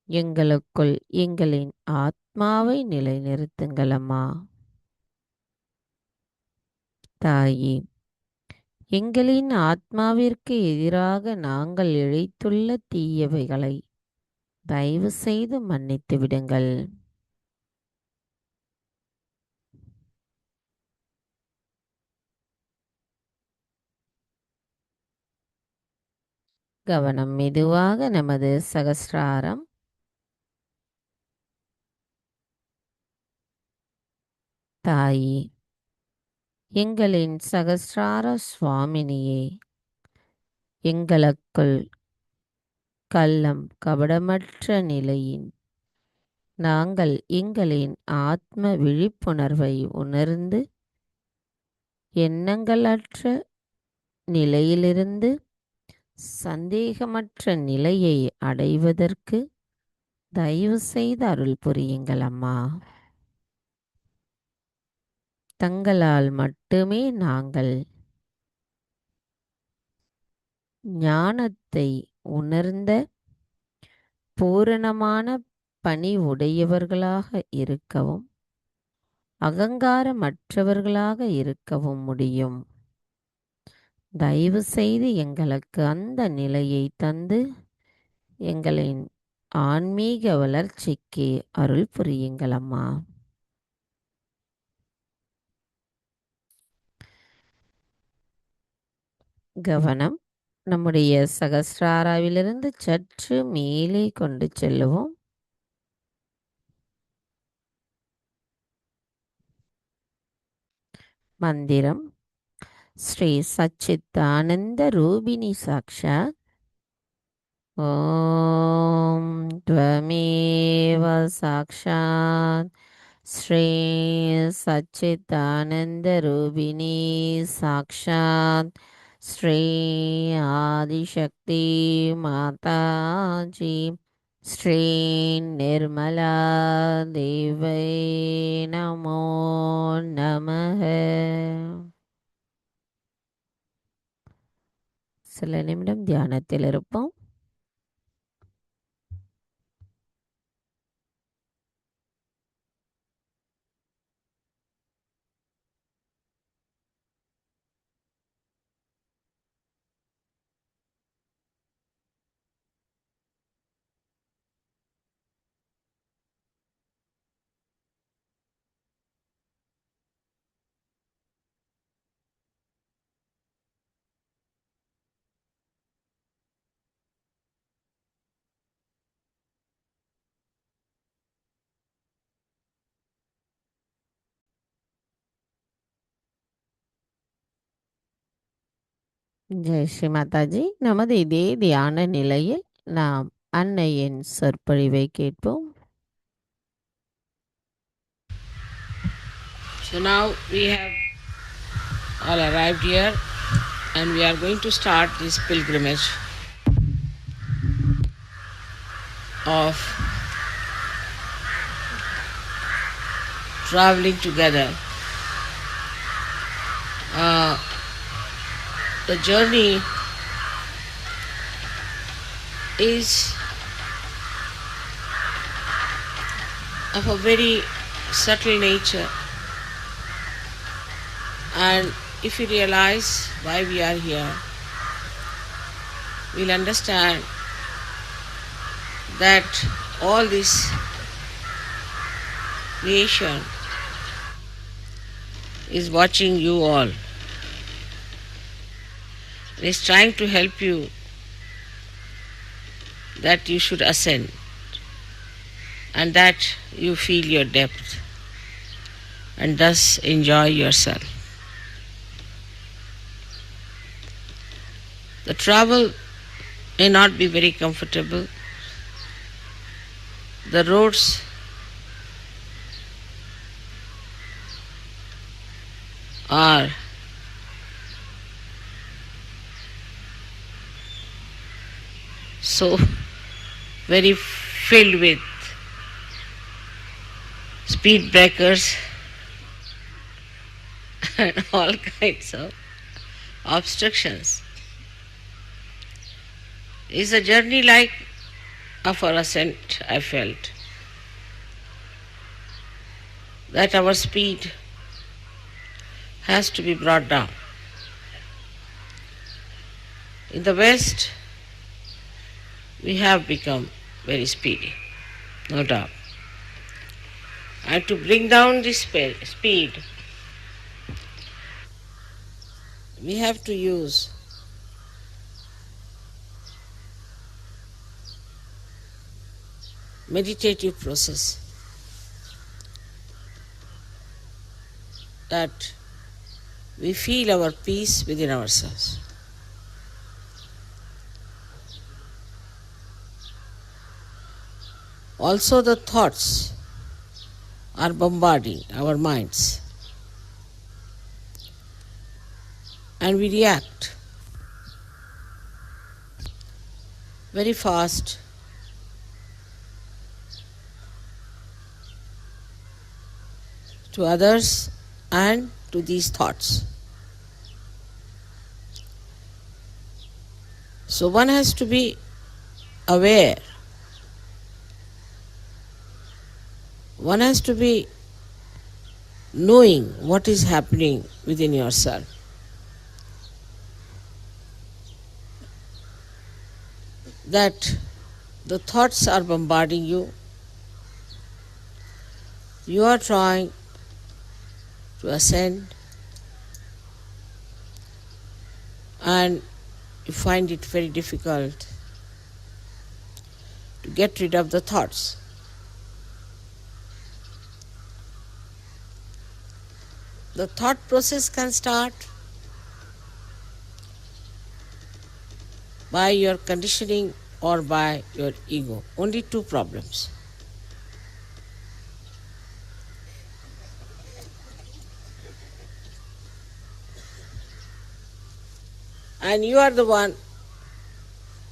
எங்களுக்குள் எங்களின் ஆத்மாவை நிலைநிறுத்துங்கள் அம்மா. தாயே, எங்களின் ஆத்மாவிற்கு எதிராக நாங்கள் இழைத்துள்ள தீயவைகளை தயவு செய்து மன்னித்து விடுங்கள். கவனம் மெதுவாக நமது சகஸ்ராரம். தாயே, எங்களின் சகஸ்ரார சுவாமினியே, எங்களுக்குள் கள்ளம் கபடமற்ற நிலையின் நாங்கள் எங்களின் ஆத்ம விழிப்புணர்வை உணர்ந்து எண்ணங்களற்ற நிலையிலிருந்து சந்தேகமற்ற நிலையை அடைவதற்கு தயவு செய்து அருள் புரியுங்கள் அம்மா. தங்களால் மட்டுமே நாங்கள் ஞானத்தை உணர்ந்த பூரணமான பணிவுடையவர்களாக இருக்கவும் அகங்காரமற்றவர்களாக இருக்கவும் முடியும். தயவு செய்து எங்களுக்கு அந்த நிலையை தந்து எங்களின் ஆன்மீக வளர்ச்சிக்கு அருள் புரியுங்கள் அம்மா. கவனம் நம்முடைய சகஸ்ராராவிலிருந்து சற்று மேலே கொண்டு செல்லுவோம். மந்திரம் ஸ்ரீ சச்சித்தானந்த ரூபிணி சாக்ஷாத். ஓம் த்வமேவ சாக்ஷாத் ஸ்ரீ சச்சித்தானந்த ரூபிணி சாக்ஷாத் ஸ்ரீ ஆதிசக்தி மாதாஜி ஸ்ரீ நிர்மலா தேவை நமோ நமஹ. சில நிமிடம் தியானத்தில் இருப்போம். ஜெய் ஸ்ரீ மாதாஜி. நமது இதே தியான நிலையில் நாம் அன்னையின் சொற்பொழிவை கேட்போம். So now we have all arrived here and we are going to start this pilgrimage of traveling together. The journey is of a very subtle nature, and if we realize why we are here, we'll understand that all this creation is watching you all. It is trying to help you that you should ascend and that you feel your depth and thus enjoy yourself. The travel may not be very comfortable. The roads are so very filled with speed breakers and all kinds of obstructions. It's a journey like of our ascent, I felt. That our speed has to be brought down. In the West, we have become very speedy, no doubt. And to bring down this speed, we have to use meditative process that we feel our peace within ourselves. Also the thoughts are bombarding our minds and we react very fast to others and to these thoughts. So one has to be aware. One has to be knowing what is happening within yourself. That the thoughts are bombarding you. You are trying to ascend and you find it very difficult to get rid of the thoughts. The thought process can start by your conditioning or by your ego. Only two problems. And you are the one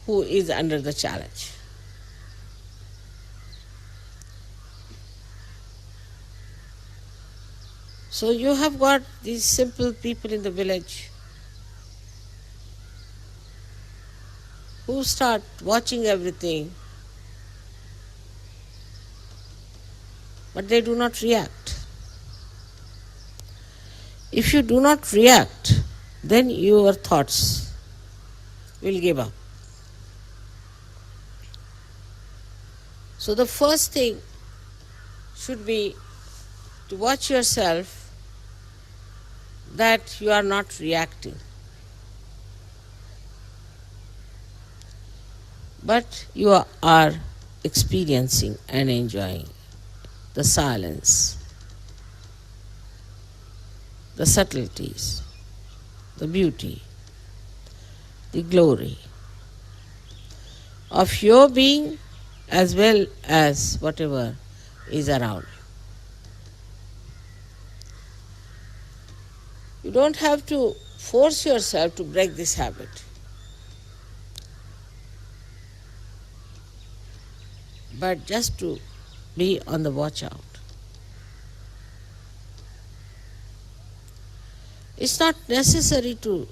who is under the challenge. So you have got these simple people in the village who start watching everything, but they do not react. If you do not react, then your thoughts will give up. So the first thing should be to watch yourself that you are not reacting, but you are experiencing and enjoying the silence, the subtleties, the beauty, the glory of your being as well as whatever is around. You don't have to force yourself to break this habit. But just to be on the watch out. It's not necessary to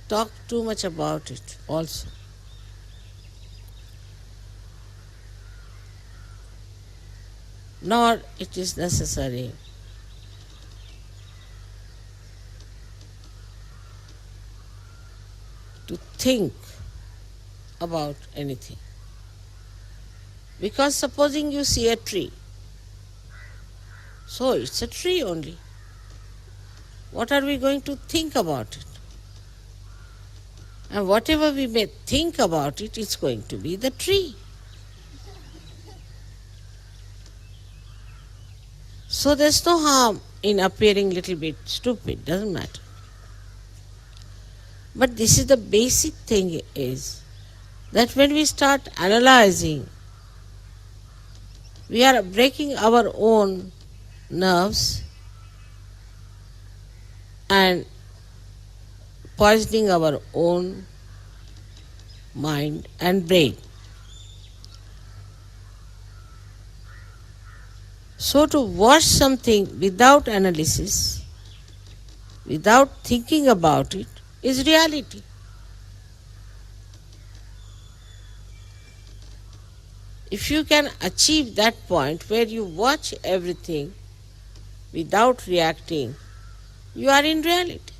talk too much about it also. Nor it is necessary to think about anything. Because supposing you see a tree, so it's a tree only. What are we going to think about it? And whatever we may think about it, it's going to be the tree. So there's no harm in appearing a little bit stupid, doesn't matter. But this is the basic thing is that when we start analyzing, we are breaking our own nerves and poisoning our own mind and brain. So to watch something without analysis, without thinking about it, is reality. If you can achieve that point where you watch everything without reacting, you are in reality.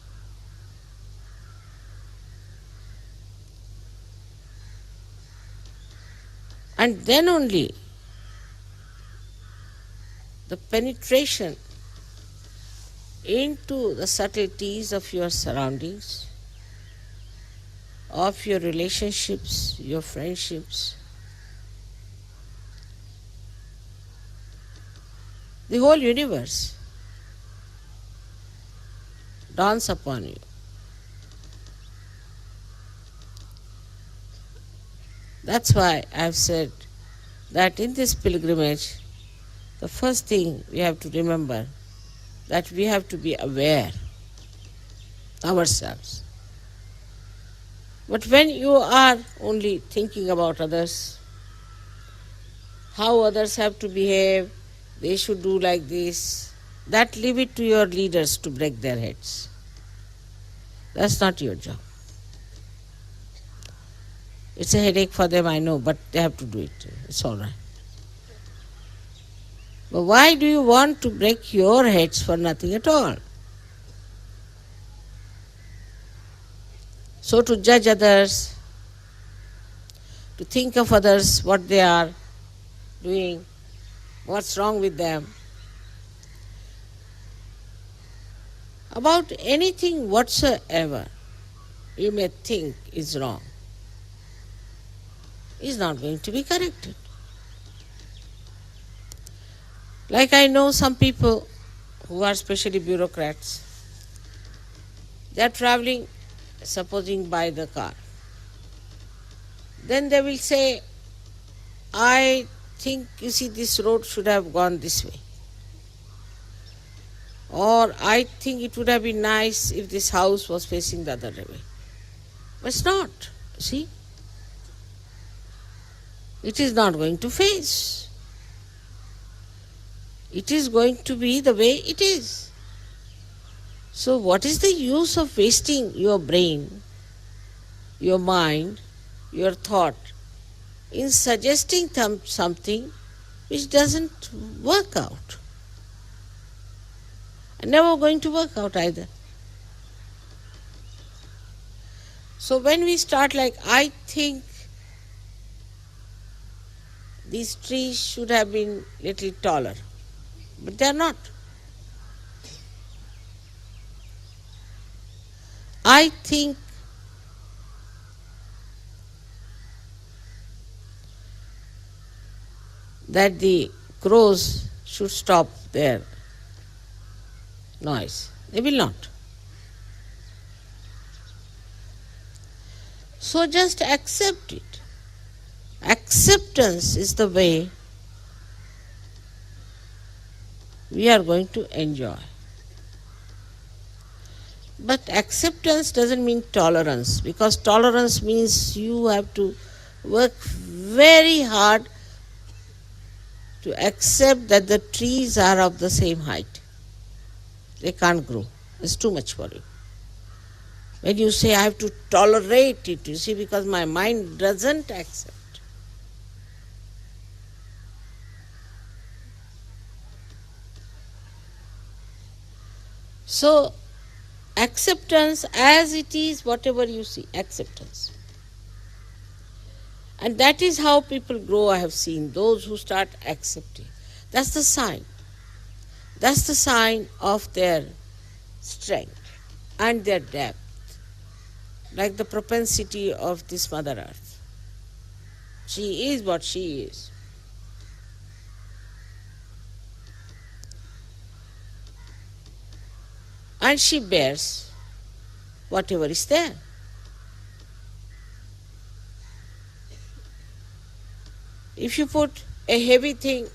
And then only the penetration into the subtleties of your surroundings, of your relationships, your friendships, the whole universe dawns upon you. That's why I've said that in this pilgrimage, the first thing we have to remember that we have to be aware ourselves. But when you are only thinking about others, how others have to behave, they should do like this, that leave it to your leaders to break their heads. That's not your job. It's a headache for them, I know, but they have to do it. It's all right. But why do you want to break your heads for nothing at all? So to judge others, to think of others, what they are doing, what's wrong with them, about anything whatsoever you may think is wrong, is not going to be corrected. Like I know some people who are especially bureaucrats, they are traveling, supposing by the car. Then they will say, I think, you see, this road should have gone this way. Or I think it would have been nice if this house was facing the other way. But it's not, see. It is not going to face. It is going to be the way it is. So what is the use of wasting your brain, your mind, your thought in suggesting something which doesn't work out? And never going to work out either. So when we start like, I think these trees should have been little taller, but they are not. I think that the crows should stop their noise. They will not. So just accept it. Acceptance is the way we are going to enjoy. But acceptance doesn't mean tolerance, because tolerance means you have to work very hard to accept that the trees are of the same height. They can't grow. It's too much for you. When you say, I have to tolerate it, you see, because my mind doesn't accept. So, acceptance as it is, whatever you see, acceptance. And that is how people grow, I have seen, those who start accepting. That's the sign. That's the sign of their strength and their depth, like the propensity of this Mother Earth. She is what she is. And she bears whatever is there. If you put a heavy thing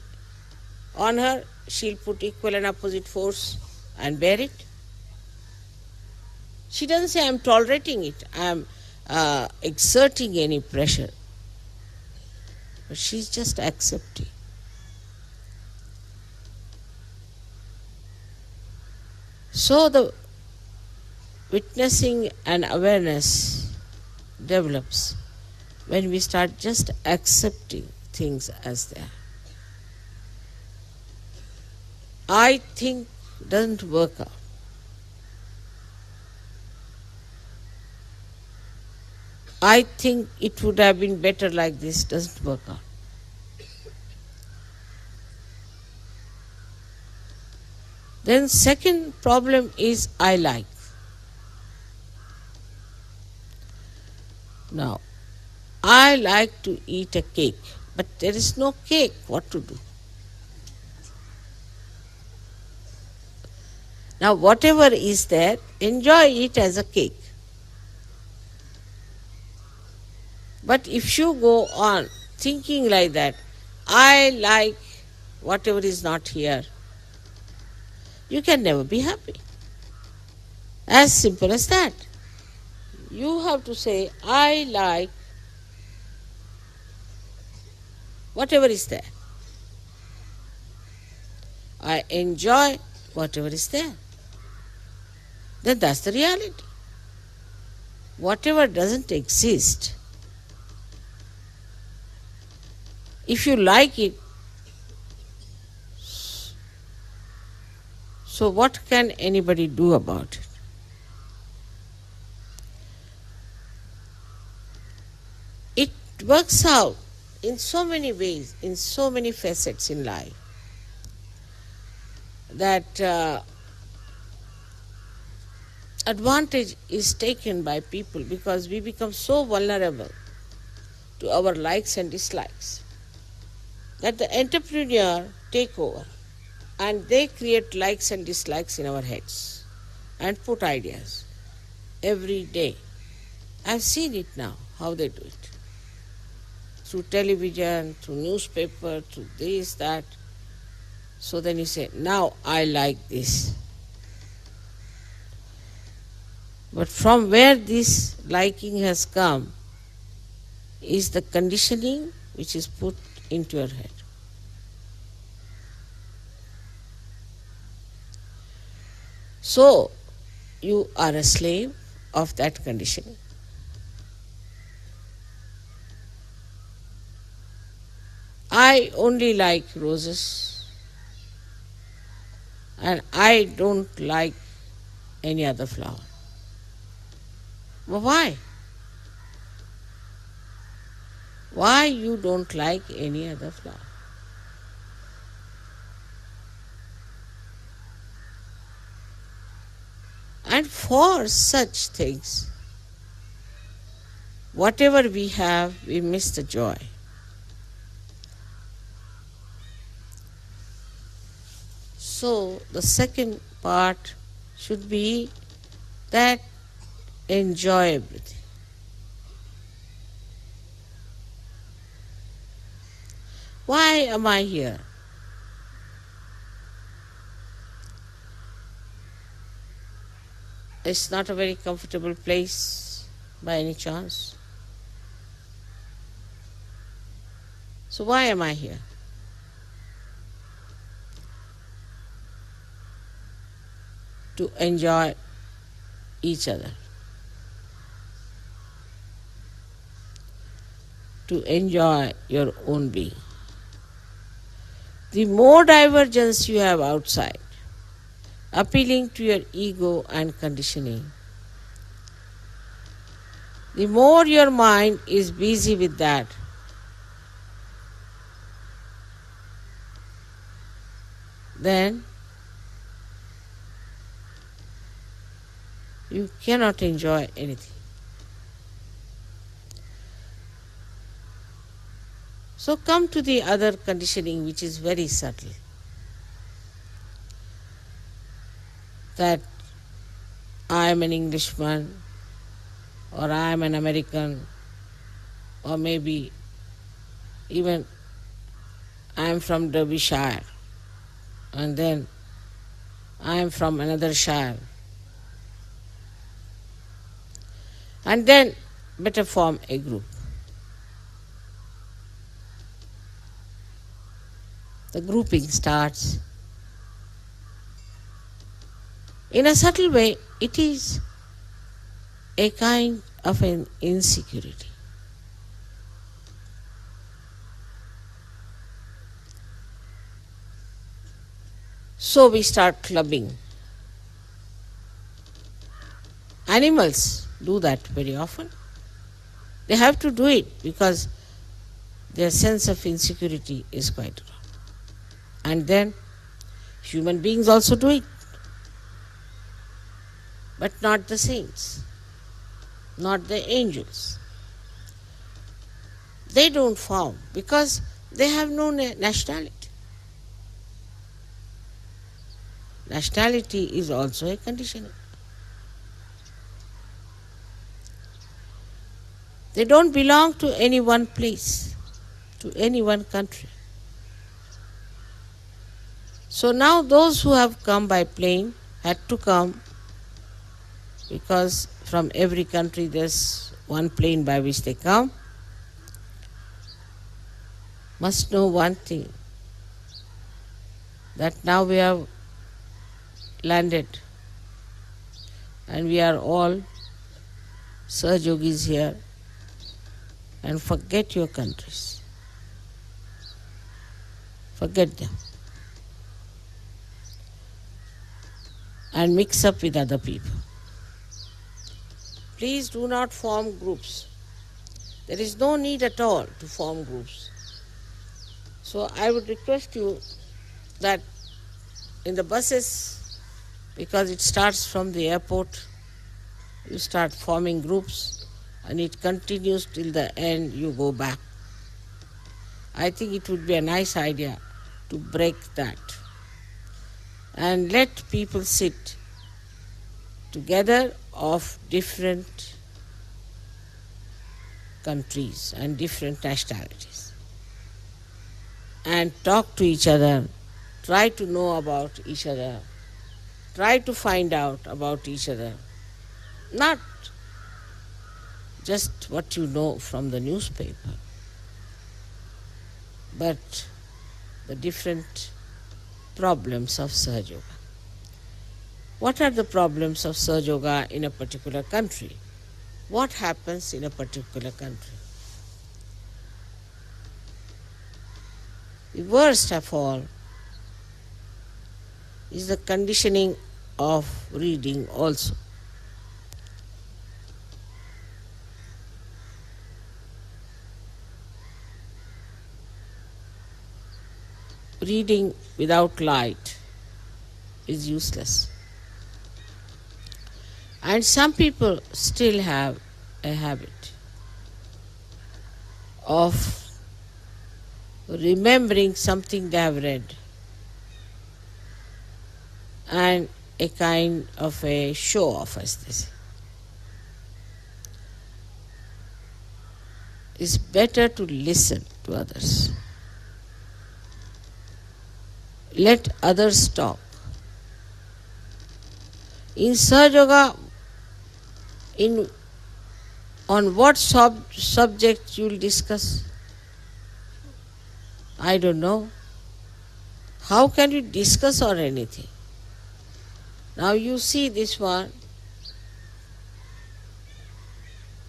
on her, she'll put equal and opposite force and bear it. She doesn't say, I'm tolerating it, I'm exerting any pressure. But she's just accepting. So the witnessing and awareness develops when we start just accepting things as they are. I think doesn't work out. I think it would have been better like this, doesn't work out. Then second problem is I like. Now, I like to eat a cake, but there is no cake. What to do? Now, whatever is there, enjoy it as a cake. But if you go on thinking like that, I like whatever is not here, you can never be happy. As simple as that. You have to say, I like whatever is there. I enjoy whatever is there. Then that's the reality. Whatever doesn't exist, if you like it, so what can anybody do about it? It works out in so many ways, in so many facets in life, that advantage is taken by people because we become so vulnerable to our likes and dislikes that the entrepreneur take over and they create likes and dislikes in our heads and put ideas every day. I've seen it now, how they do it. Through television, through newspaper, through this, that. So then you say, now I like this. But from where this liking has come is the conditioning which is put into your head. So, you are a slave of that conditioning. I only like roses and I don't like any other flower. Well, why? Why you don't like any other flower? And for such things, whatever we have, we miss the joy. So the second part should be that enjoy everything. Why am I here? It's not a very comfortable place by any chance. So why am I here? To enjoy each other. To enjoy your own being. The more divergence you have outside, appealing to your ego and conditioning, the more your mind is busy with that, then you cannot enjoy anything. So come to the other conditioning which is very subtle. That I am an Englishman, or I am an American, or maybe even I am from Derbyshire, and then I am from another shire. And then better form a group. The grouping starts. In a subtle way, it is a kind of an insecurity. So we start clubbing. Animals do that very often. They have to do it because their sense of insecurity is quite wrong. And then human beings also do it. But not the saints, not the angels. They don't form because they have no nationality. Nationality is also a condition. They don't belong to any one place, to any one country. So now those who have come by plane had to come because from every country there's one plane by which they come. Must know one thing, that now we have landed and we are all Saj Yogis here, and forget your countries. Forget them. And mix up with other people. Please do not form groups. There is no need at all to form groups. So I would request you that in the buses, because it starts from the airport, you start forming groups and it continues till the end, you go back. I think it would be a nice idea to break that and let people sit together of different countries and different nationalities and talk to each other, try to know about each other, try to find out about each other, not just what you know from the newspaper, but the different problems of Sahaja Yoga. What are the problems of Sahaja Yoga in a particular country? What happens in a particular country? The worst of all is the conditioning of reading also. Reading without light is useless. And some people still have a habit of remembering something they have read and a kind of a show-off, as they say. It's better to listen to others. Let others talk. In Sahaja Yoga, on what subject you will discuss? I don't know. How can you discuss on anything? Now you see this one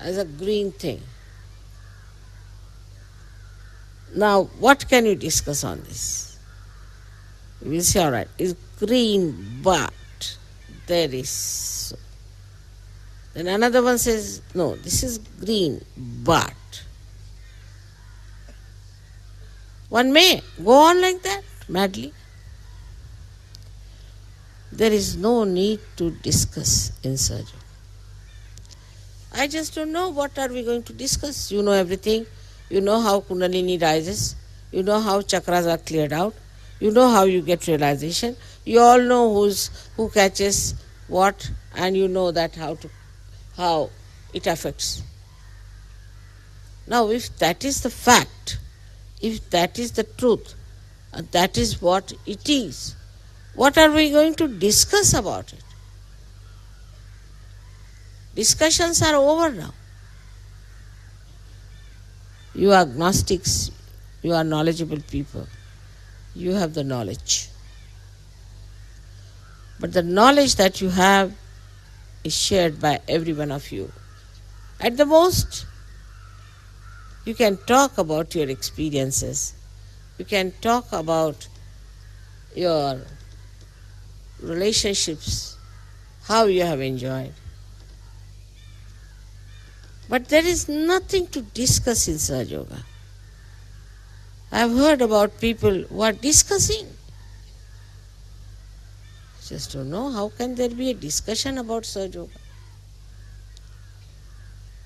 as a green thing. Now what can you discuss on this? You will say, all right, it's green, but there is. Then another one says, no, this is green, but. One may go on like that, madly. There is no need to discuss in Sahaja. I just don't know what are we going to discuss. You know everything. You know how Kundalini rises. You know how chakras are cleared out. You know how you get realization. You all know who catches what, and you know that how it affects. Now, if that is the fact, if that is the truth, That is what it is. What are we going to discuss about it? Discussions are over now. You are agnostics, you are knowledgeable people, you have the knowledge. But the knowledge that you have is shared by every one of you. At the most, you can talk about your experiences. You can talk about your relationships, how you have enjoyed. But there is nothing to discuss in Sahaja Yoga. I have heard about people who are discussing. Just don't know how can there be a discussion about Sahaja Yoga.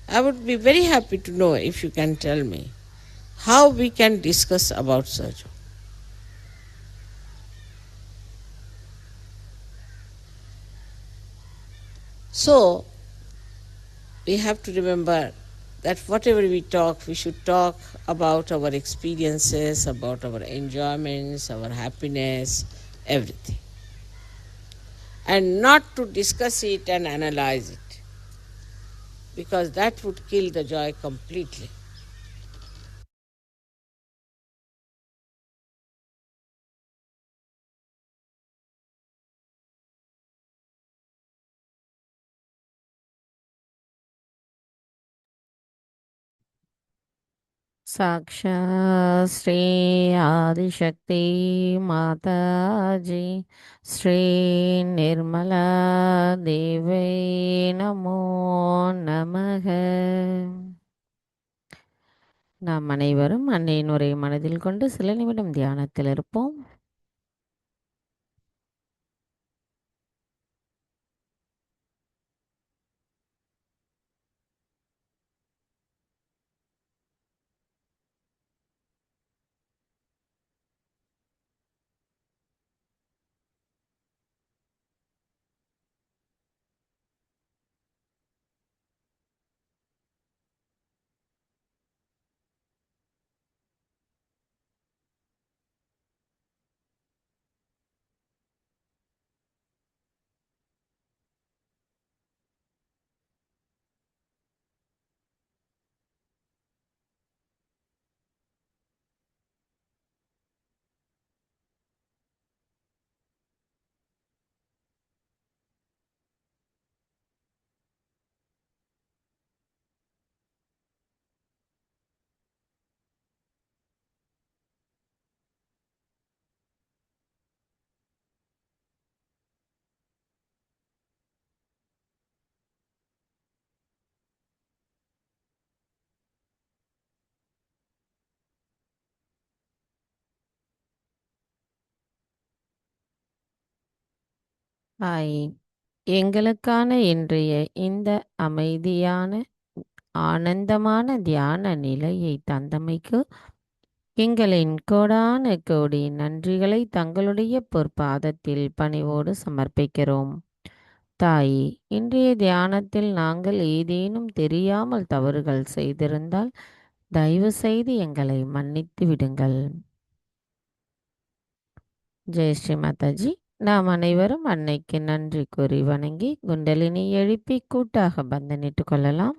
I would be very happy to know if you can tell me how we can discuss about Sahaja Yoga. So, we have to remember that whatever we talk, we should talk about our experiences, about our enjoyments, our happiness, everything. And not to discuss it and analyze it, because that would kill the joy completely. साक्षात् श्री आदिशक्ति माताजी श्री निर्मला देवी நமோ நமக. நாம் அனைவரும் அன்னையின் உரை மனதில் கொண்டு சில நிமிடம் தியானத்தில் இருப்போம். ஹாய், எங்களுக்கான இன்றைய இந்த அமைதியான ஆனந்தமான தியான நிலையை தந்தமைக்கு எங்களின் கோடான கோடி நன்றிகளை தங்களுடைய பொற்பாதத்தில் பணிவோடு சமர்ப்பிக்கிறோம். தாயே, இன்றைய தியானத்தில் நாங்கள் ஏதேனும் தெரியாமல் தவறுகள் செய்திருந்தால் தயவு செய்து எங்களை மன்னித்து விடுங்கள். ஜெய் ஸ்ரீ மாதாஜி. நாம் அனைவரும் அன்னைக்கு நன்றி கூறி வணங்கி குண்டலினி எழுப்பி கூட்டாக பந்தனிட்டு கொள்ளலாம்.